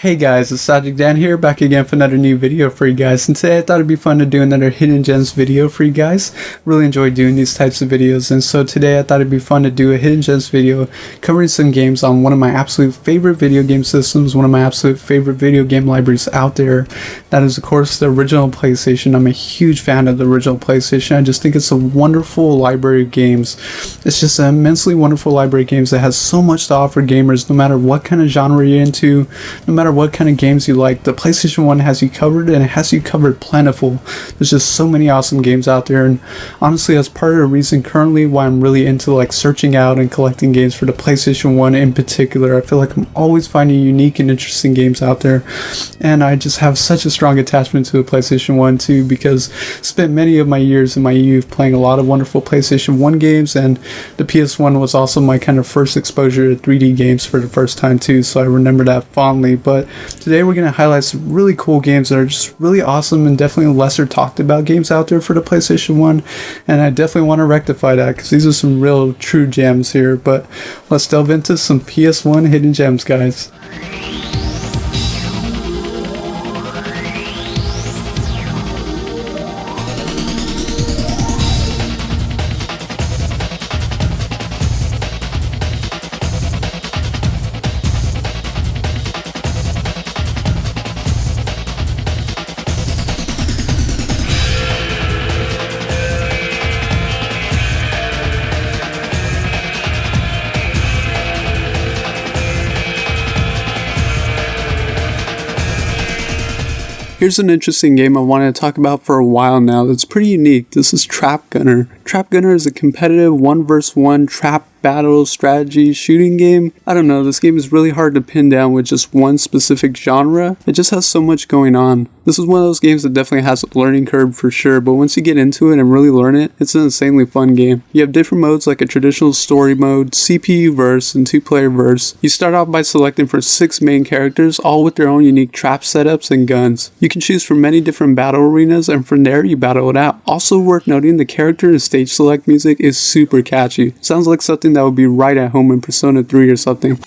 Hey guys, it's Sajid Dan here, back again for another new video for you guys, and today I thought it'd be fun to do another Hidden Gems video for you guys. Really enjoy doing these types of videos, and so today I thought it'd be fun to do a Hidden Gems video covering some games on one of my absolute favorite video game systems, one of my absolute favorite video game libraries out there. That is of course the original PlayStation. I'm a huge fan of the original PlayStation. I just think it's a wonderful library of games. It's just an immensely wonderful library of games that has so much to offer gamers, no matter what kind of genre you're into, no matter what kind of games you like. The PlayStation 1 has you covered, and it has you covered plentiful. There's just so many awesome games out there, and honestly that's part of the reason currently why I'm really into like searching out and collecting games for the PlayStation 1 in particular. I feel like I'm always finding unique and interesting games out there, and I just have such a strong attachment to the PlayStation 1 too, because I spent many of my years in my youth playing a lot of wonderful PlayStation 1 games, and the PS1 was also my kind of first exposure to 3D games for the first time too, so I remember that fondly. But today we're going to highlight some really cool games that are just really awesome and definitely lesser talked about games out there for the PlayStation 1, and I definitely want to rectify that because these are some real true gems here. But let's delve into some PS1 Hidden Gems, guys. Here's an interesting game I wanted to talk about for a while now that's pretty unique. This is Trap Gunner. Trap Gunner is a competitive 1v1 trap battle strategy shooting game. I don't know, this game is really hard to pin down with just one specific genre. It just has so much going on. This is one of those games that definitely has a learning curve for sure, but once you get into it and really learn it, it's an insanely fun game. You have different modes like a traditional story mode, CPU verse, and 2-player verse. You start off by selecting for 6 main characters, all with their own unique trap setups and guns. You can choose from many different battle arenas, and from there you battle it out. Also worth noting, the character and stage select music is super catchy. Sounds like something that would be right at home in Persona 3 or something.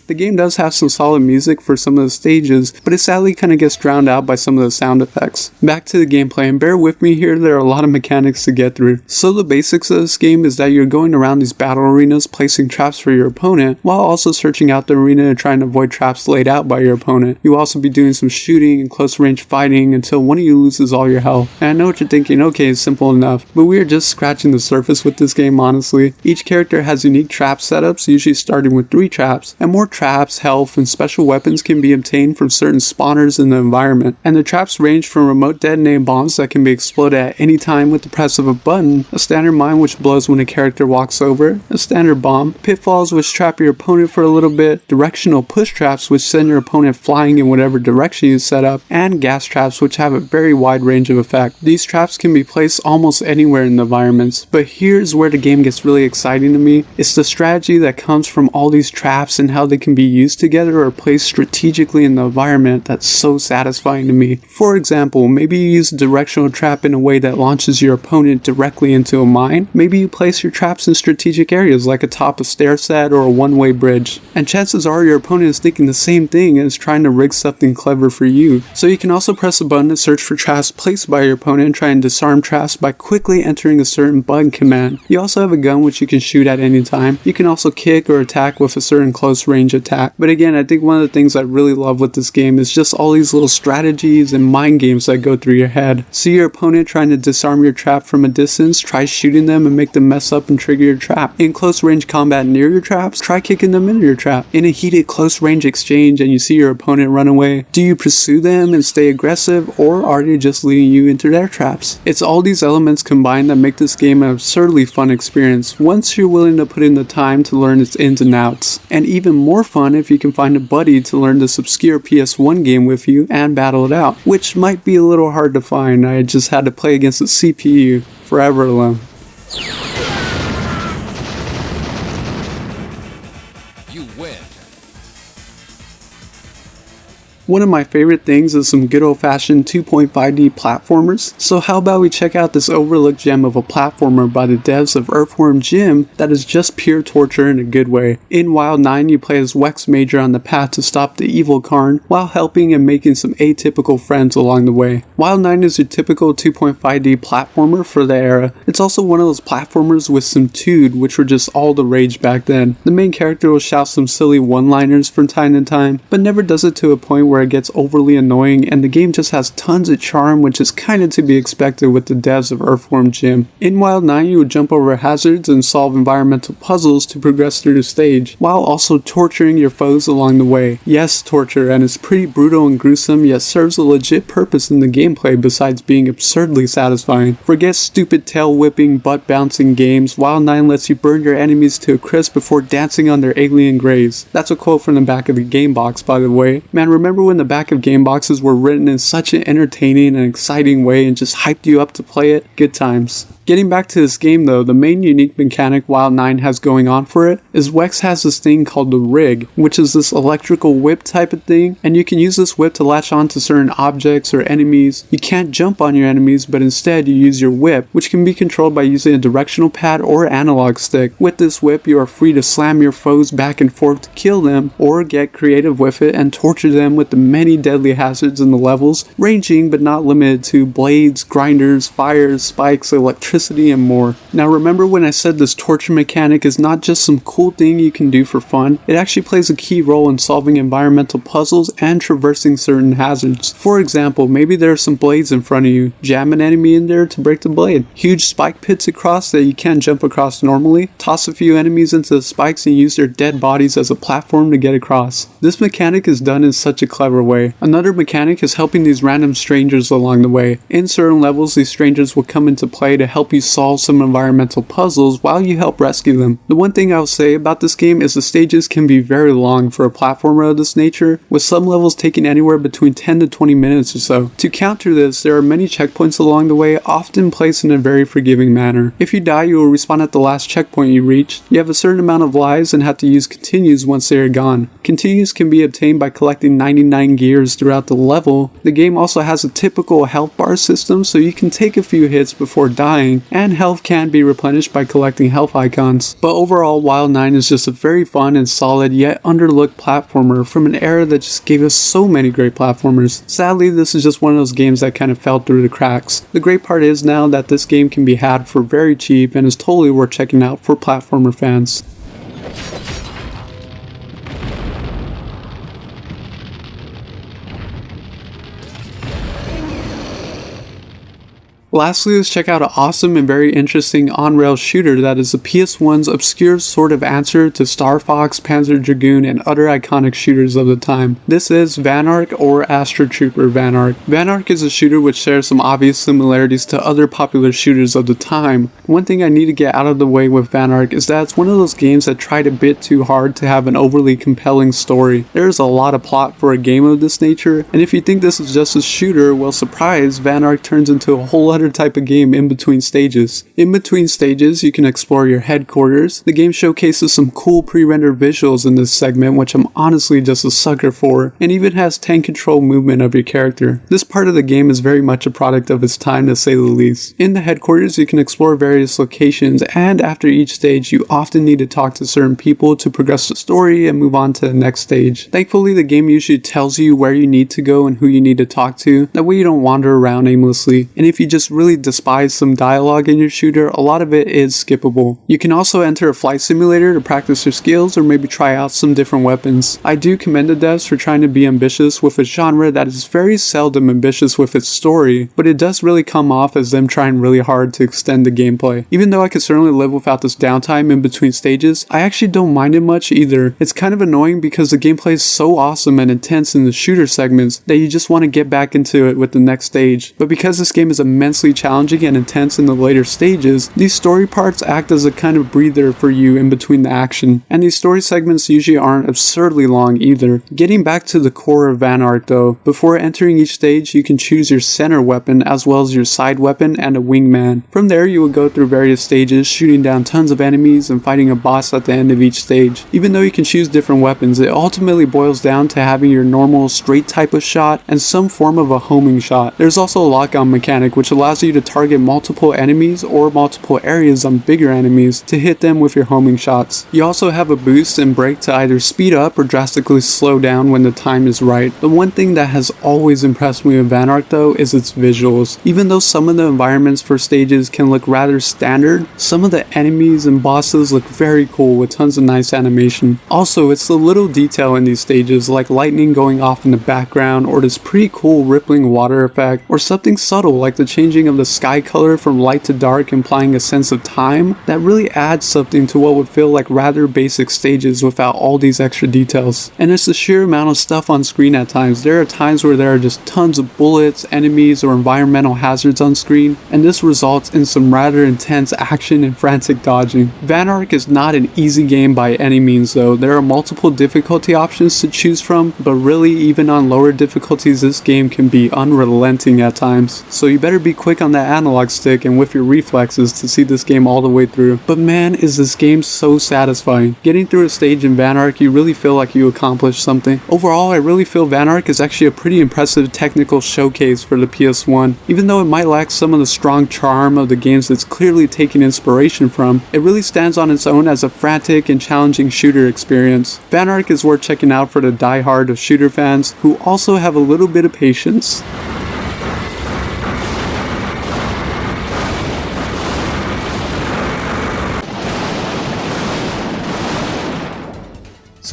The game does have some solid music for some of the stages, but it sadly kind of gets drowned out by some of the sound effects. Back to the gameplay, and bear with me here, there are a lot of mechanics to get through. So the basics of this game is that you're going around these battle arenas placing traps for your opponent, while also searching out the arena and trying to avoid traps laid out by your opponent. You'll also be doing some shooting and close range fighting until one of you loses all your health. And I know what you're thinking, okay, it's simple enough, but we are just scratching the surface with this game, honestly. Each character has unique trap setups, usually starting with 3 traps, and more traps, health, and special weapons can be obtained from certain spawners in the environment. And the traps range from remote detonated bombs that can be exploded at any time with the press of a button, a standard mine which blows when a character walks over it, a standard bomb, pitfalls which trap your opponent for a little bit, directional push traps which send your opponent flying in whatever direction you set up, and gas traps which have a very wide range of effect. These traps can be placed almost anywhere in the environments, but here's where the game gets really exciting to me. It's the strategy that comes from all these traps and how they can be used together or placed strategically in the environment that's so satisfying to me. For example, maybe you use a directional trap in a way that launches your opponent directly into a mine. Maybe you place your traps in strategic areas like atop a stair set or a one-way bridge. And chances are your opponent is thinking the same thing and is trying to rig something clever for you. So you can also press a button to search for traps placed by your opponent and try and disarm traps by quickly entering a certain button command. You also have a gun which you can shoot at any time. You can also kick or attack with a certain close range attack. But again, I think one of the things I really love with this game is just all these little strategies and mind games that go through your head. See your opponent trying to disarm your trap from a distance, try shooting them and make them mess up and trigger your trap. In close range combat near your traps, try kicking them into your trap. In a heated close range exchange and you see your opponent run away, do you pursue them and stay aggressive, or are they just leading you into their traps? It's all these elements combined that make this game an absurdly fun experience once you're willing to put in the time to learn its ins and outs. And even more fun if you can find a buddy to learn this obscure PS1 game with you and battle it out, which might be a little hard to find. I just had to play against the CPU forever alone. You win. One of my favorite things is some good old-fashioned 2.5D platformers, so how about we check out this overlooked gem of a platformer by the devs of Earthworm Jim that is just pure torture in a good way. In Wild 9, you play as Wex Major on the path to stop the evil Karn, while helping and making some atypical friends along the way. Wild 9 is your typical 2.5D platformer for the era. It's also one of those platformers with some tood, which were just all the rage back then. The main character will shout some silly one-liners from time to time, but never does it to a point where it gets overly annoying, and the game just has tons of charm, which is kinda to be expected with the devs of Earthworm Jim. In Wild 9, you would jump over hazards and solve environmental puzzles to progress through the stage, while also torturing your foes along the way. Yes, torture, and it's pretty brutal and gruesome, yet serves a legit purpose in the gameplay besides being absurdly satisfying. Forget stupid tail whipping, butt bouncing games. Wild 9 lets you burn your enemies to a crisp before dancing on their alien graves. That's a quote from the back of the game box, by the way. Man, remember when the back of game boxes were written in such an entertaining and exciting way and just hyped you up to play it? Good times. Getting back to this game though, the main unique mechanic Wild 9 has going on for it is Wex has this thing called the rig, which is this electrical whip type of thing, and you can use this whip to latch on to certain objects or enemies. You can't jump on your enemies, but instead you use your whip, which can be controlled by using a directional pad or analog stick. With this whip, you are free to slam your foes back and forth to kill them, or get creative with it and torture them with the many deadly hazards in the levels, ranging but not limited to blades, grinders, fires, spikes, electricity, and more. Now remember when I said this torture mechanic is not just some cool thing you can do for fun, it actually plays a key role in solving environmental puzzles and traversing certain hazards. For example, maybe there are some blades in front of you, jam an enemy in there to break the blade. Huge spike pits across that you can't jump across normally, toss a few enemies into the spikes and use their dead bodies as a platform to get across. This mechanic is done in such a clever way. Another mechanic is helping these random strangers along the way. In certain levels, these strangers will come into play to help you solve some environmental puzzles while you help rescue them. The one thing I'll say about this game is the stages can be very long for a platformer of this nature, with some levels taking anywhere between 10 to 20 minutes or so. To counter this, there are many checkpoints along the way, often placed in a very forgiving manner. If you die, you will respawn at the last checkpoint you reach. You have a certain amount of lives and have to use continues once they are gone. Continues can be obtained by collecting 99 gears throughout the level. The game also has a typical health bar system, so you can take a few hits before dying, and health can be replenished by collecting health icons. But overall, Wild 9 is just a very fun and solid yet underlooked platformer from an era that just gave us so many great platformers. Sadly, this is just one of those games that kind of fell through the cracks. The great part is now that this game can be had for very cheap and is totally worth checking out for platformer fans. Lastly, let's check out an awesome and very interesting on-rail shooter that is the PS1's obscure sort of answer to Star Fox, Panzer, Dragoon, and other iconic shooters of the time. This is Vanark or Astro Trooper Vanark. Vanark is a shooter which shares some obvious similarities to other popular shooters of the time. One thing I need to get out of the way with Vanark is that it's one of those games that tried a bit too hard to have an overly compelling story. There is a lot of plot for a game of this nature, and if you think this is just a shooter, well, surprise, Vanark turns into a whole other type of game in between stages. In between stages, you can explore your headquarters. The game showcases some cool pre-rendered visuals in this segment, which I'm honestly just a sucker for, and even has tank control movement of your character. This part of the game is very much a product of its time, to say the least. In the headquarters, you can explore various locations, and after each stage, you often need to talk to certain people to progress the story and move on to the next stage. Thankfully, the game usually tells you where you need to go and who you need to talk to. That way you don't wander around aimlessly, and if you just really despise some dialogue in your shooter, a lot of it is skippable. You can also enter a flight simulator to practice your skills or maybe try out some different weapons. I do commend the devs for trying to be ambitious with a genre that is very seldom ambitious with its story, but it does really come off as them trying really hard to extend the gameplay. Even though I could certainly live without this downtime in between stages, I actually don't mind it much either. It's kind of annoying because the gameplay is so awesome and intense in the shooter segments that you just want to get back into it with the next stage. But because this game is immensely ridiculously challenging and intense in the later stages, these story parts act as a kind of breather for you in between the action, and these story segments usually aren't absurdly long either. Getting back to the core of Van Ark though, before entering each stage you can choose your center weapon as well as your side weapon and a wingman. From there you will go through various stages, shooting down tons of enemies and fighting a boss at the end of each stage. Even though you can choose different weapons, it ultimately boils down to having your normal straight type of shot and some form of a homing shot. There's also a lock-on mechanic which allows you to target multiple enemies or multiple areas on bigger enemies to hit them with your homing shots. You also have a boost and brake to either speed up or drastically slow down when the time is right. The one thing that has always impressed me with Van Ark though is its visuals. Even though some of the environments for stages can look rather standard, some of the enemies and bosses look very cool with tons of nice animation. Also, it's the little detail in these stages like lightning going off in the background, or this pretty cool rippling water effect, or something subtle like the changing of the sky color from light to dark implying a sense of time that really adds something to what would feel like rather basic stages without all these extra details. And it's the sheer amount of stuff on screen at times. There are times where there are just tons of bullets, enemies, or environmental hazards on screen, and this results in some rather intense action and frantic dodging. Van Ark is not an easy game by any means though. There are multiple difficulty options to choose from, but really even on lower difficulties this game can be unrelenting at times. So you better be quick on that analog stick and with your reflexes to see this game all the way through. But man, is this game so satisfying. Getting through a stage in Van Ark, you really feel like you accomplished something. Overall, I really feel Van Ark is actually a pretty impressive technical showcase for the PS1. Even though it might lack some of the strong charm of the games it's clearly taking inspiration from, it really stands on its own as a frantic and challenging shooter experience. Van Ark is worth checking out for the die-hard of shooter fans who also have a little bit of patience.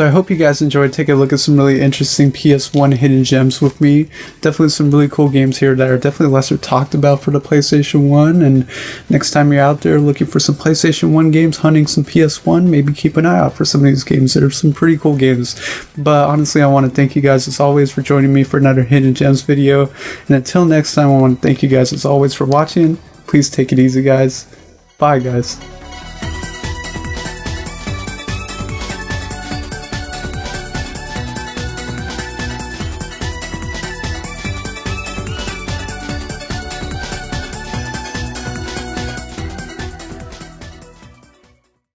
So I hope you guys enjoyed taking a look at some really interesting PS1 hidden gems with me. Definitely some really cool games here that are definitely lesser talked about for the PlayStation 1. And next time you're out there looking for some PlayStation 1 games, hunting some PS1, maybe keep an eye out for some of these games. There are some pretty cool games. But honestly, I want to thank you guys as always for joining me for another hidden gems video. And until next time, I want to thank you guys as always for watching. Please take it easy, guys. Bye, guys.